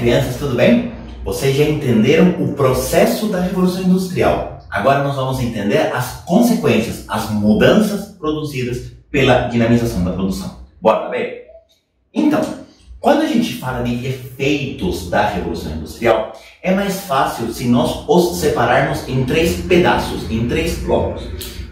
crianças, tudo bem? Vocês já entenderam o processo da Revolução Industrial. Agora nós vamos entender as consequências, as mudanças produzidas pela dinamização da produção. Bora ver? Então, quando a gente fala de efeitos da Revolução Industrial, é mais fácil se nós os separarmos em três pedaços, em três blocos.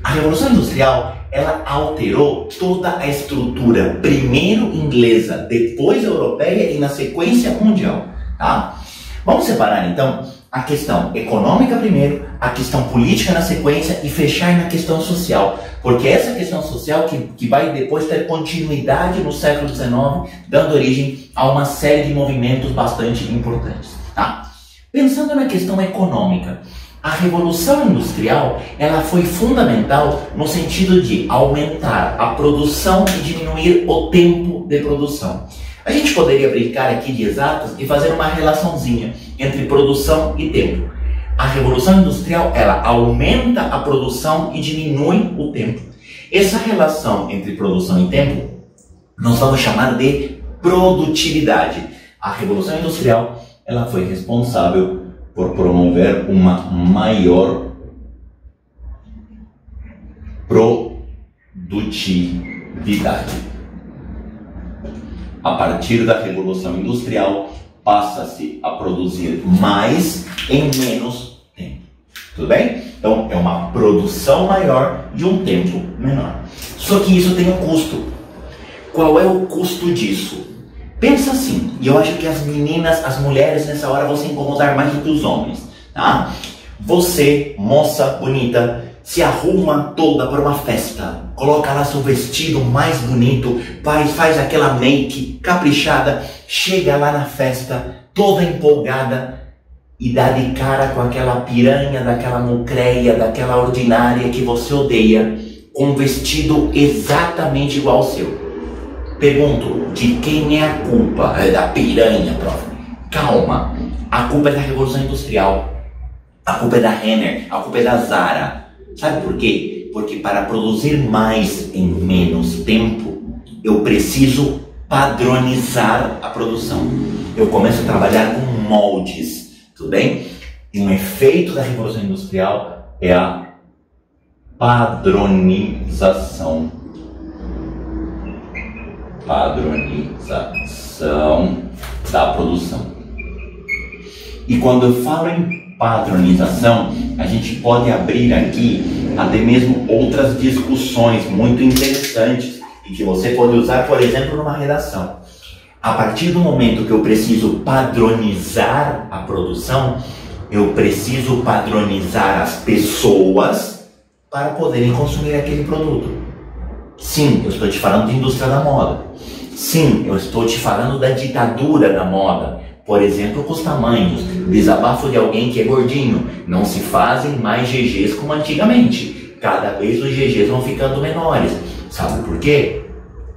A Revolução Industrial, ela alterou toda a estrutura, primeiro inglesa, depois europeia e na sequência mundial. Tá? Vamos separar então a questão econômica primeiro, a questão política na sequência e fechar na questão social. Porque essa questão social que vai depois ter continuidade no século XIX, dando origem a uma série de movimentos bastante importantes. Tá? Pensando na questão econômica, a Revolução Industrial ela foi fundamental no sentido de aumentar a produção e diminuir o tempo de produção. A gente poderia brincar aqui de exatas e fazer uma relaçãozinha entre produção e tempo. A Revolução Industrial ela aumenta a produção e diminui o tempo. Essa relação entre produção e tempo nós vamos chamar de produtividade. A Revolução Industrial ela foi responsável por promover uma maior produtividade. A partir da Revolução Industrial, passa-se a produzir mais em menos tempo. Tudo bem? Então, é uma produção maior de um tempo menor. Só que isso tem um custo. Qual é o custo disso? Pensa assim, e eu acho que as meninas, as mulheres nessa hora vão se incomodar mais do que os homens, tá? Você, moça bonita, se arruma toda para uma festa, coloca lá seu vestido mais bonito, faz aquela make caprichada, chega lá na festa, toda empolgada e dá de cara com aquela piranha, daquela mucreia, daquela ordinária que você odeia, com um vestido exatamente igual ao seu. Pergunto, de quem é a culpa? É da piranha, prof. Calma, a culpa é da Revolução Industrial, a culpa é da Renner, a culpa é da Zara. Sabe por quê? Porque para produzir mais em menos tempo, eu preciso padronizar a produção. Eu começo a trabalhar com moldes, tudo bem? E um efeito da Revolução Industrial é a padronização. Padronização da produção. E quando eu falo em padronização, a gente pode abrir aqui até mesmo outras discussões muito interessantes e que você pode usar, por exemplo, numa redação. A partir do momento que eu preciso padronizar a produção, eu preciso padronizar as pessoas para poderem consumir aquele produto. Sim, eu estou te falando de indústria da moda. Sim, eu estou te falando da ditadura da moda. Por exemplo, com os tamanhos. Desabafo de alguém que é gordinho. Não se fazem mais GGs como antigamente. Cada vez os GGs vão ficando menores. Sabe por quê?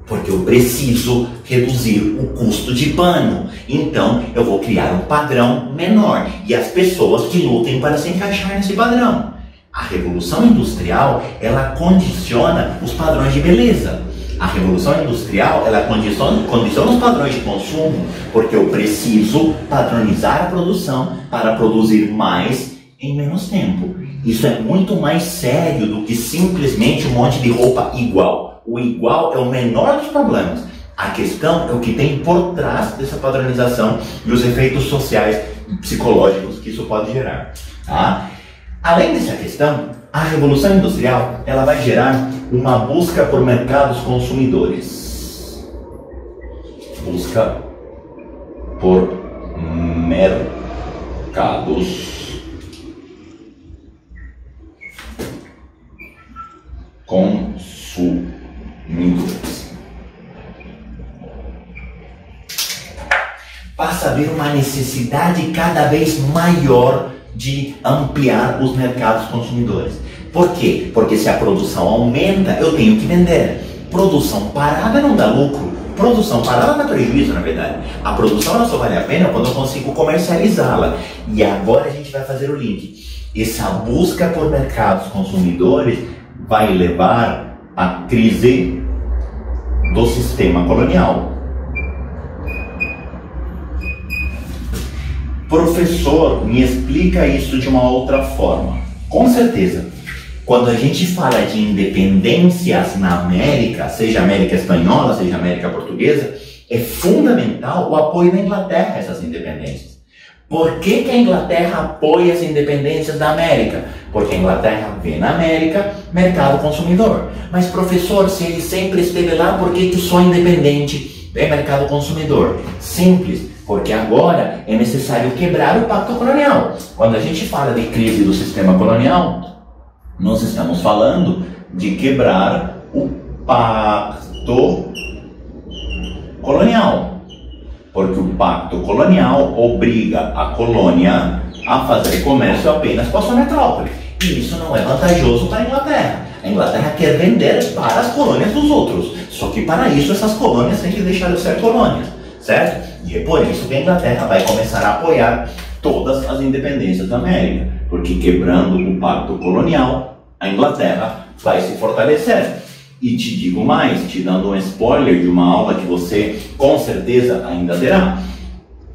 Porque eu preciso reduzir o custo de pano. Então, eu vou criar um padrão menor. E as pessoas que lutem para se encaixar nesse padrão. A Revolução Industrial, ela condiciona os padrões de beleza. A Revolução Industrial, ela condiciona os padrões de consumo, porque eu preciso padronizar a produção para produzir mais em menos tempo. Isso é muito mais sério do que simplesmente um monte de roupa igual. O igual é o menor dos problemas. A questão é o que tem por trás dessa padronização e os efeitos sociais e psicológicos que isso pode gerar. Tá? Além dessa questão, a Revolução Industrial ela vai gerar uma busca por mercados consumidores. Busca por mercados consumidores. Passa a haver uma necessidade cada vez maior de ampliar os mercados consumidores. Por quê? Porque se a produção aumenta, eu tenho que vender. Produção parada não dá lucro. Produção parada dá prejuízo, na verdade. A produção ela só vale a pena quando eu consigo comercializá-la. E agora a gente vai fazer o link. Essa busca por mercados consumidores vai levar à crise do sistema colonial. Professor, me explica isso de uma outra forma. Com certeza, quando a gente fala de independências na América, seja América Espanhola, seja América Portuguesa, é fundamental o apoio da Inglaterra a essas independências. Por que a Inglaterra apoia as independências da América? Porque a Inglaterra vê na América mercado consumidor. Mas professor, se ele sempre esteve lá, por que só independente é mercado consumidor? Simples, porque agora é necessário quebrar o pacto colonial. Quando a gente fala de crise do sistema colonial, nós estamos falando de quebrar o pacto colonial. Porque o pacto colonial obriga a colônia a fazer comércio apenas com a sua metrópole. E isso não é vantajoso para a Inglaterra. A Inglaterra quer vender para as colônias dos outros. Só que para isso essas colônias têm que deixar de ser colônias, certo? E é por isso que a Inglaterra vai começar a apoiar todas as independências da América. Porque quebrando o pacto colonial, a Inglaterra vai se fortalecer. E te digo mais, te dando um spoiler de uma aula que você com certeza ainda terá.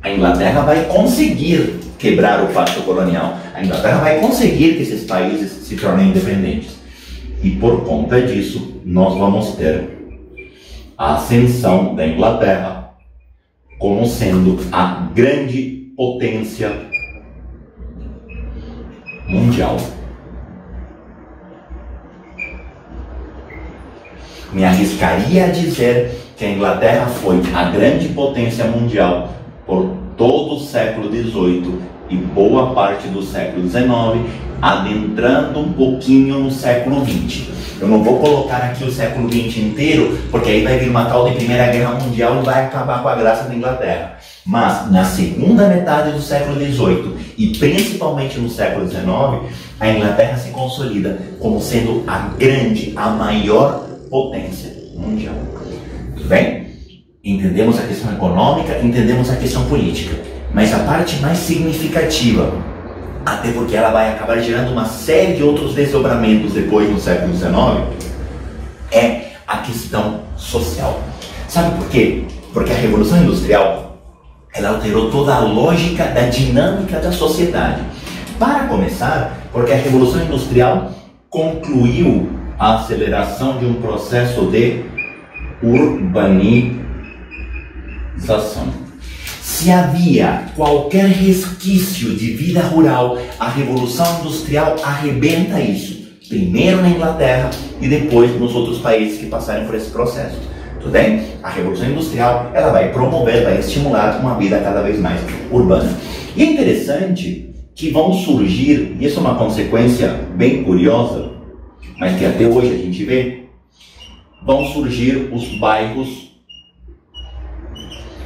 A Inglaterra vai conseguir quebrar o pacto colonial. A Inglaterra vai conseguir que esses países se tornem independentes. E por conta disso, nós vamos ter a ascensão da Inglaterra como sendo a grande potência mundial. Me arriscaria a dizer que a Inglaterra foi a grande potência mundial por todo o século XVIII e boa parte do século XIX, adentrando um pouquinho no século XX. Eu não vou colocar aqui o século XX inteiro, porque aí vai vir uma tal de Primeira Guerra Mundial e vai acabar com a graça da Inglaterra. Mas na segunda metade do século XVIII e principalmente no século XIX, a Inglaterra se consolida como sendo a grande, a maior potência mundial. Tudo bem? Entendemos a questão econômica, entendemos a questão política, mas a parte mais significativa, até porque ela vai acabar gerando uma série de outros desdobramentos depois no século XIX, é a questão social. Sabe por quê? Porque a Revolução Industrial, ela alterou toda a lógica da dinâmica da sociedade. Para começar, porque a Revolução Industrial concluiu a aceleração de um processo de urbanização. Se havia qualquer resquício de vida rural, a Revolução Industrial arrebenta isso. Primeiro na Inglaterra e depois nos outros países que passaram por esse processo. Tudo bem? A Revolução Industrial, ela vai promover, vai estimular uma vida cada vez mais urbana. E é interessante que vão surgir, e isso é uma consequência bem curiosa, mas que até hoje a gente vê, vão surgir os bairros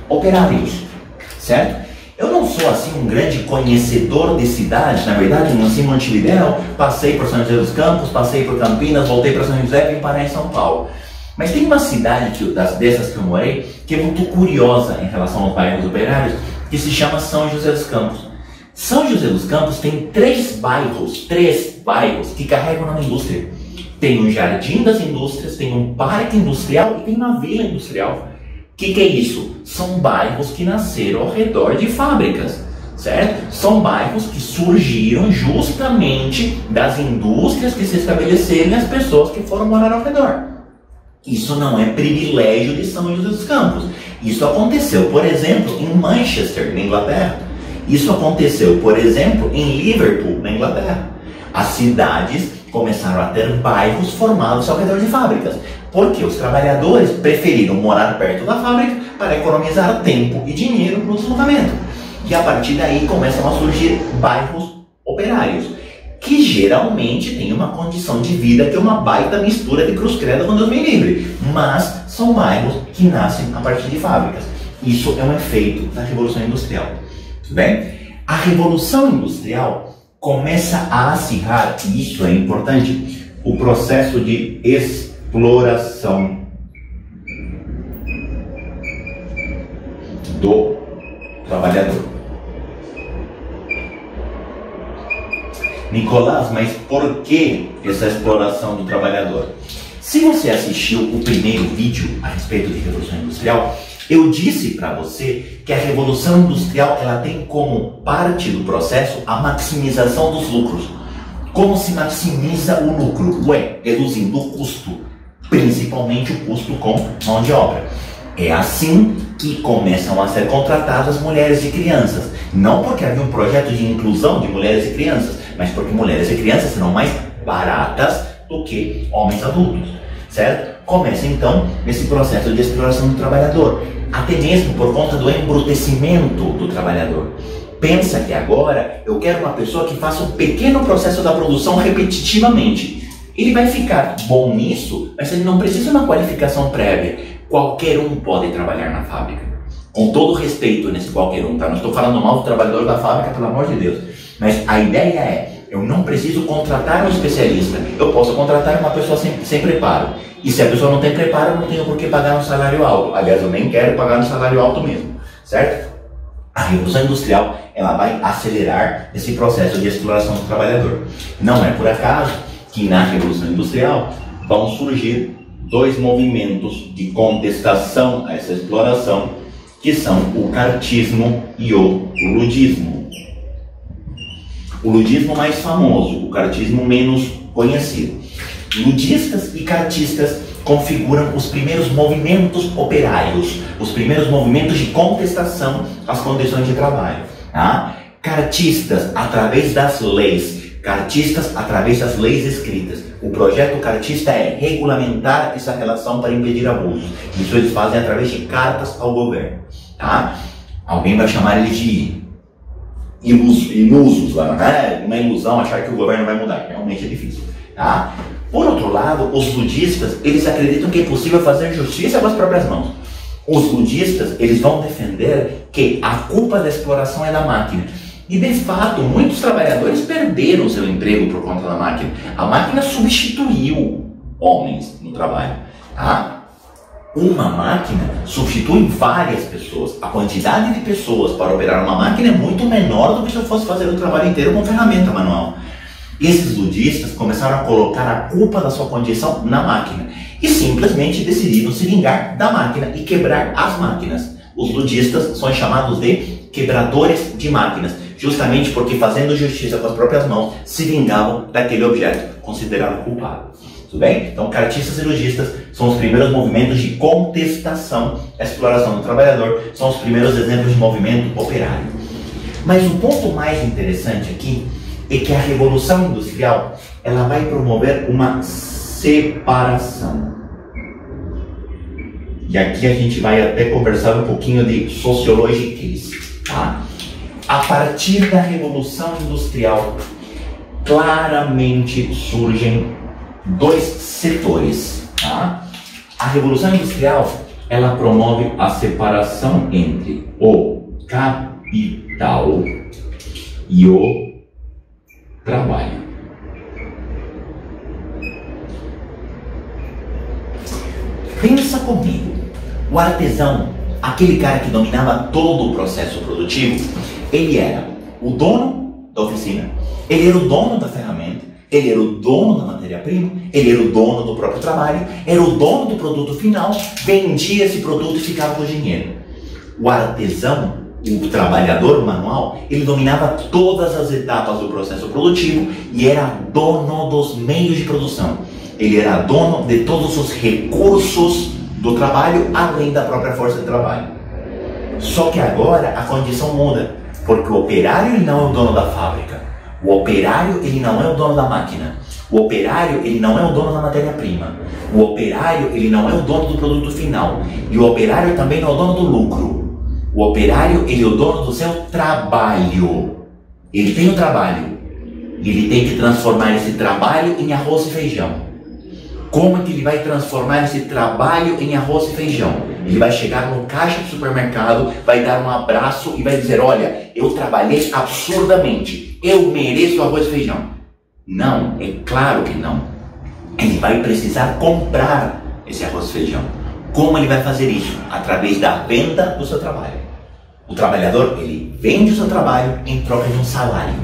operários, certo? Eu não sou assim um grande conhecedor de cidades, na verdade eu nasci em Montevidéu, passei por São José dos Campos, passei por Campinas, voltei para São José e vim parar em São Paulo. Mas tem uma cidade dessas que eu morei, que é muito curiosa em relação aos bairros operários, que se chama São José dos Campos. São José dos Campos tem três bairros que carregam na indústria. Tem um Jardim das Indústrias, tem um Parque Industrial e tem uma Vila Industrial. O que é isso? São bairros que nasceram ao redor de fábricas, certo? São bairros que surgiram justamente das indústrias que se estabeleceram e as pessoas que foram morar ao redor. Isso não é privilégio de São José dos Campos. Isso aconteceu, por exemplo, em Manchester, na Inglaterra. Isso aconteceu, por exemplo, em Liverpool, na Inglaterra. As cidades começaram a ter bairros formados ao redor de fábricas, porque os trabalhadores preferiram morar perto da fábrica para economizar tempo e dinheiro no deslocamento. E a partir daí começam a surgir bairros operários, que geralmente têm uma condição de vida que é uma baita mistura de cruz credo com Deus me livre, mas são bairros que nascem a partir de fábricas. Isso é um efeito da Revolução Industrial. Tudo bem? A Revolução Industrial começa a acirrar, e isso é importante, o processo de exploração do trabalhador. Nicolás, mas por que essa exploração do trabalhador? Se você assistiu o primeiro vídeo a respeito de Revolução Industrial, Eu disse para você que a Revolução Industrial ela tem como parte do processo a maximização dos lucros. Como se maximiza o lucro? Reduzindo o custo, principalmente o custo com mão de obra. É assim que começam a ser contratadas mulheres e crianças. Não porque havia um projeto de inclusão de mulheres e crianças, mas porque mulheres e crianças serão mais baratas do que homens adultos, certo? Começa então esse processo de exploração do trabalhador, até mesmo por conta do embrutecimento do trabalhador. Pensa que agora eu quero uma pessoa que faça um pequeno processo da produção repetitivamente. Ele vai ficar bom nisso, mas ele não precisa de uma qualificação prévia. Qualquer um pode trabalhar na fábrica. Com todo respeito nesse qualquer um, tá? Não estou falando mal do trabalhador da fábrica, pelo amor de Deus. Mas a ideia é, eu não preciso contratar um especialista. Eu posso contratar uma pessoa sem preparo. E se a pessoa não tem preparo, eu não tenho por que pagar um salário alto. Aliás, eu nem quero pagar um salário alto mesmo, certo? A Revolução Industrial ela vai acelerar esse processo de exploração do trabalhador. Não é por acaso que na Revolução Industrial vão surgir dois movimentos de contestação a essa exploração, que são o cartismo e o ludismo. O ludismo mais famoso, o cartismo menos conhecido. Ludistas e cartistas configuram os primeiros movimentos operários, os primeiros movimentos de contestação às condições de trabalho. Tá? Cartistas através das leis, cartistas através das leis escritas. O projeto cartista é regulamentar essa relação para impedir abusos. Isso eles fazem através de cartas ao governo. Tá? Alguém vai chamar eles de ilusos, uma ilusão achar que o governo vai mudar. Realmente é difícil. Tá? Por outro lado, os ludistas, eles acreditam que é possível fazer justiça com as próprias mãos. Os ludistas, eles vão defender que a culpa da exploração é da máquina. E de fato, muitos trabalhadores perderam seu emprego por conta da máquina. A máquina substituiu homens no trabalho. Tá? Uma máquina substitui várias pessoas. A quantidade de pessoas para operar uma máquina é muito menor do que se eu fosse fazer o trabalho inteiro com ferramenta manual. Esses ludistas começaram a colocar a culpa da sua condição na máquina e simplesmente decidiram se vingar da máquina e quebrar as máquinas. Os ludistas são chamados de quebradores de máquinas, justamente porque fazendo justiça com as próprias mãos se vingavam daquele objeto considerado culpado. Tudo bem? Então, cartistas e ludistas são os primeiros movimentos de contestação à exploração do trabalhador, são os primeiros exemplos de movimento operário. Mas o ponto mais interessante aqui é que a Revolução Industrial ela vai promover uma separação. E aqui a gente vai até conversar um pouquinho de sociologiquez. Tá? A partir da Revolução Industrial, claramente surgem dois setores. Tá? A Revolução Industrial ela promove a separação entre o capital e o trabalho. Pensa comigo, o artesão, aquele cara que dominava todo o processo produtivo, ele era o dono da oficina, ele era o dono da ferramenta, ele era o dono da matéria-prima, ele era o dono do próprio trabalho, era o dono do produto final, vendia esse produto e ficava com o dinheiro. O artesão, o trabalhador manual, ele dominava todas as etapas do processo produtivo e era dono dos meios de produção. Ele era dono de todos os recursos do trabalho, além da própria força de trabalho. Só que agora a condição muda, porque o operário ele não é o dono da fábrica. O operário ele não é o dono da máquina. O operário ele não é o dono da matéria-prima. O operário ele não é o dono do produto final. E o operário também não é o dono do lucro. O operário, ele é o dono do seu trabalho. Ele tem o trabalho. Ele tem que transformar esse trabalho em arroz e feijão. Como é que ele vai transformar esse trabalho em arroz e feijão? Ele vai chegar no caixa do supermercado, vai dar um abraço e vai dizer, olha, eu trabalhei absurdamente. Eu mereço arroz e feijão. Não, é claro que não. Ele vai precisar comprar esse arroz e feijão. Como ele vai fazer isso? Através da venda do seu trabalho. O trabalhador, ele vende o seu trabalho em troca de um salário,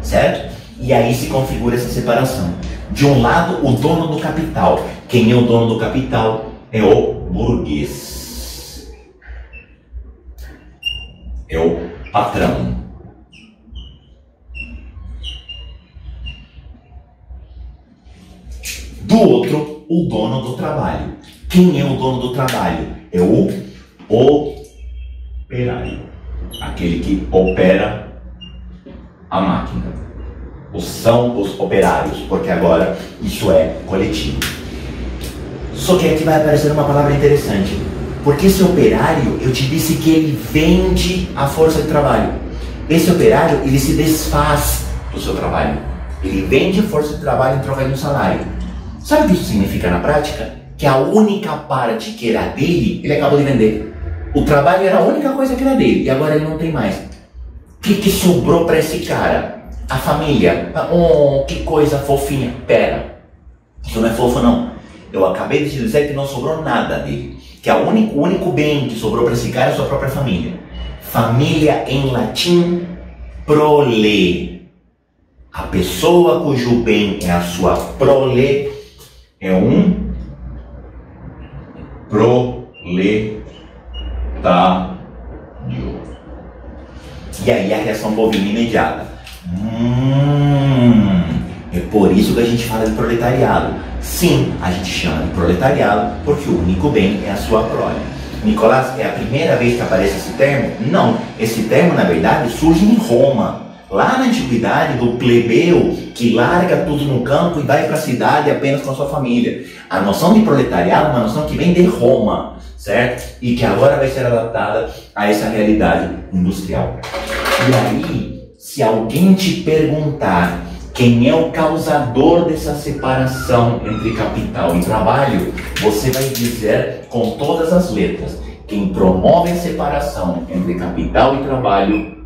certo? E aí se configura essa separação. De um lado, o dono do capital. Quem é o dono do capital? É o burguês. é o patrão. Do outro, o dono do trabalho. Quem é o dono do trabalho? É o operário, aquele que opera a máquina. São os operários, porque agora isso é coletivo. Só que aqui vai aparecer uma palavra interessante, porque esse operário, eu te disse que ele vende a força de trabalho. Esse operário, ele se desfaz do seu trabalho. Ele vende a força de trabalho em troca de um salário. Sabe o que isso significa na prática? Que a única parte que era dele, ele acabou de vender. O trabalho era a única coisa que era dele, e agora ele não tem mais. O que sobrou para esse cara? A família. Oh, que coisa fofinha. Pera, isso não é fofo não. Eu acabei de te dizer que não sobrou nada dele. Que o único bem que sobrou para esse cara é a sua própria família. Família em latim, prole. A pessoa cujo bem é a sua prole é um proletário. E aí a reação bovina imediata. É por isso que a gente fala de proletariado. Sim, a gente chama de proletariado porque o único bem é a sua prole. Nicolás, é a primeira vez que aparece esse termo? Não, esse termo na verdade surge em Roma. Lá na antiguidade, do plebeu que larga tudo no campo e vai para a cidade apenas com a sua família. A noção de proletariado é uma noção que vem de Roma, certo? E que agora vai ser adaptada a essa realidade industrial. E aí, se alguém te perguntar quem é o causador dessa separação entre capital e trabalho, você vai dizer com todas as letras: quem promove a separação entre capital e trabalho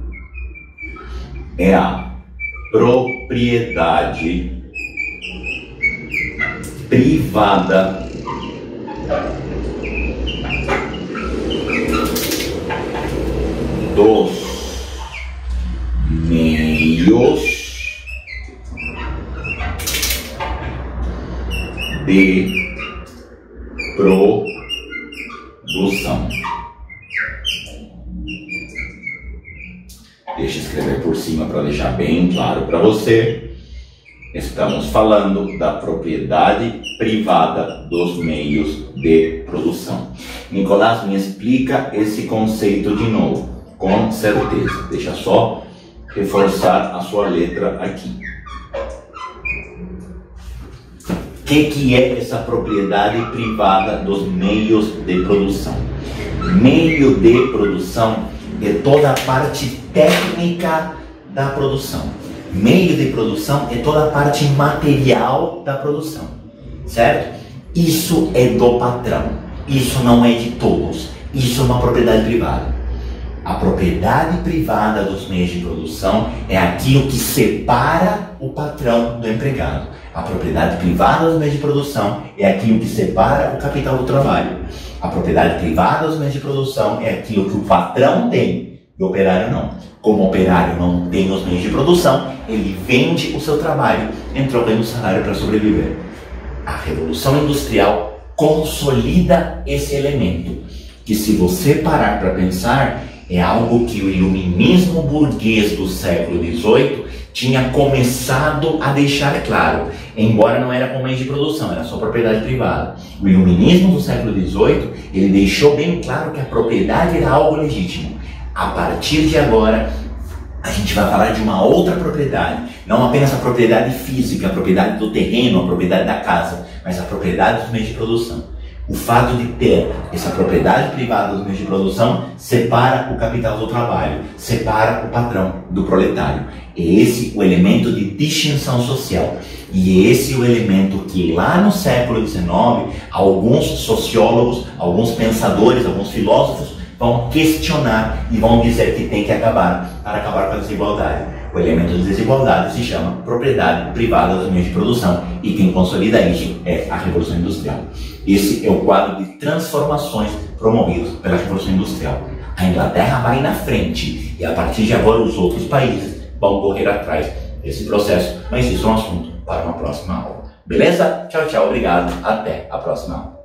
é a propriedade privada dos meios de produção. Deixa eu escrever por cima para deixar bem claro para você. Estamos falando da propriedade privada dos meios de produção. Nicolás, me explica esse conceito de novo, com certeza. Deixa só reforçar a sua letra aqui. O que é essa propriedade privada dos meios de produção? Meio de produção é toda a parte técnica da produção. Meio de produção é toda a parte material da produção, certo? Isso é do patrão, isso não é de todos, isso é uma propriedade privada. A propriedade privada dos meios de produção é aquilo que separa o patrão do empregado. A propriedade privada dos meios de produção é aquilo que separa o capital do trabalho. A propriedade privada dos meios de produção é aquilo que o patrão tem e o operário não. Como o operário não tem os meios de produção, ele vende o seu trabalho em troca de um salário para sobreviver. A Revolução Industrial consolida esse elemento, que se você parar para pensar, é algo que o iluminismo burguês do século XVIII tinha começado a deixar claro, embora não era com meios de produção, era só propriedade privada. O iluminismo do século XVIII, ele deixou bem claro que a propriedade era algo legítimo. A partir de agora, a gente vai falar de uma outra propriedade, não apenas a propriedade física, a propriedade do terreno, a propriedade da casa, mas a propriedade dos meios de produção. O fato de ter essa propriedade privada dos meios de produção separa o capital do trabalho, separa o patrão do proletário. É esse o elemento de distinção social. E é esse o elemento que lá no século XIX, alguns sociólogos, alguns pensadores, alguns filósofos vão questionar e vão dizer que tem que acabar para acabar com a desigualdade. O elemento de desigualdade se chama propriedade privada dos meios de produção e quem consolida isso é a Revolução Industrial. Esse é o quadro de transformações promovidos pela Revolução Industrial. A Inglaterra vai na frente e a partir de agora os outros países vão correr atrás desse processo, mas isso é um assunto para uma próxima aula. Beleza? Tchau, tchau, obrigado, até a próxima aula.